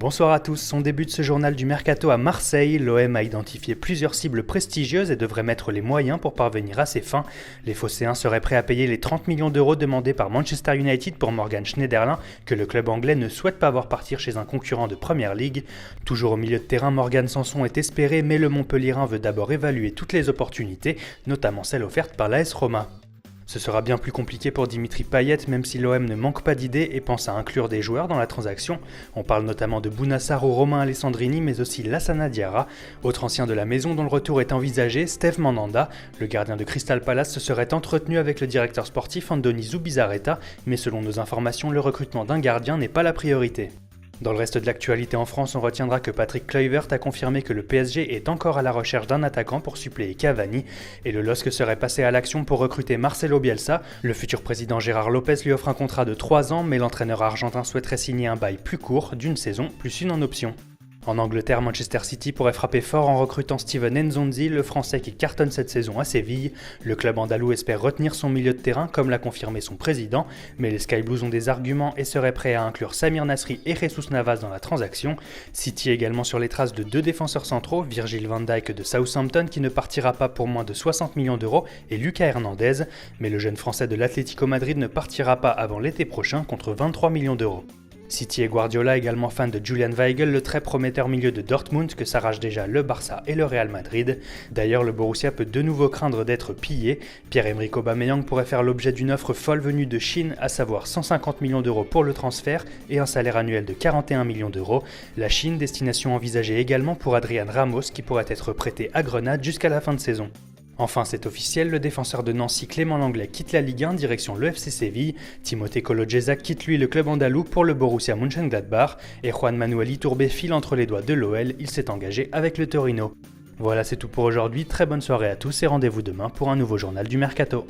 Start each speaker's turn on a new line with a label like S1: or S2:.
S1: Bonsoir à tous, on débute ce journal du Mercato à Marseille. L'OM a identifié plusieurs cibles prestigieuses et devrait mettre les moyens pour parvenir à ses fins. Les Phocéens seraient prêts à payer les 30 millions d'euros demandés par Manchester United pour Morgan Schneiderlin, que le club anglais ne souhaite pas voir partir chez un concurrent de Premier League. Toujours au milieu de terrain, Morgan Sanson est espéré, mais le Montpellierin veut d'abord évaluer toutes les opportunités, notamment celles offertes par l'AS Roma. Ce sera bien plus compliqué pour Dimitri Payet, même si l'OM ne manque pas d'idées et pense à inclure des joueurs dans la transaction. On parle notamment de Bounassar ou Romain Alessandrini, mais aussi Lassana Diarra. Autre ancien de la maison dont le retour est envisagé, Steve Mandanda. Le gardien de Crystal Palace se serait entretenu avec le directeur sportif Andoni Zubizarreta, mais selon nos informations, le recrutement d'un gardien n'est pas la priorité. Dans le reste de l'actualité en France, on retiendra que Patrick Kluivert a confirmé que le PSG est encore à la recherche d'un attaquant pour suppléer Cavani, et le LOSC serait passé à l'action pour recruter Marcelo Bielsa. Le futur président Gérard Lopez lui offre un contrat de 3 ans, mais l'entraîneur argentin souhaiterait signer un bail plus court, d'une saison, plus une en option. En Angleterre, Manchester City pourrait frapper fort en recrutant Steven Nzonzi, le Français qui cartonne cette saison à Séville. Le club andalou espère retenir son milieu de terrain, comme l'a confirmé son président, mais les Sky Blues ont des arguments et seraient prêts à inclure Samir Nasri et Jesus Navas dans la transaction. City est également sur les traces de 2 défenseurs centraux, Virgil van Dijk de Southampton qui ne partira pas pour moins de 60 millions d'euros et Lucas Hernandez, mais le jeune Français de l'Atlético Madrid ne partira pas avant l'été prochain contre 23 millions d'euros. City et Guardiola également fans de Julian Weigl, le très prometteur milieu de Dortmund que s'arrachent déjà le Barça et le Real Madrid. D'ailleurs, le Borussia peut de nouveau craindre d'être pillé. Pierre-Emerick Aubameyang pourrait faire l'objet d'une offre folle venue de Chine, à savoir 150 millions d'euros pour le transfert et un salaire annuel de 41 millions d'euros. La Chine, destination envisagée également pour Adrian Ramos qui pourrait être prêté à Grenade jusqu'à la fin de saison. Enfin, c'est officiel, le défenseur de Nancy Clément Langlais quitte la Ligue 1 direction le FC Séville. Timothée Kolodziejczak quitte lui le club andalou pour le Borussia Mönchengladbach et Juan Manuel Iturbe file entre les doigts de l'OL, il s'est engagé avec le Torino. Voilà, c'est tout pour aujourd'hui, très bonne soirée à tous et rendez-vous demain pour un nouveau journal du Mercato.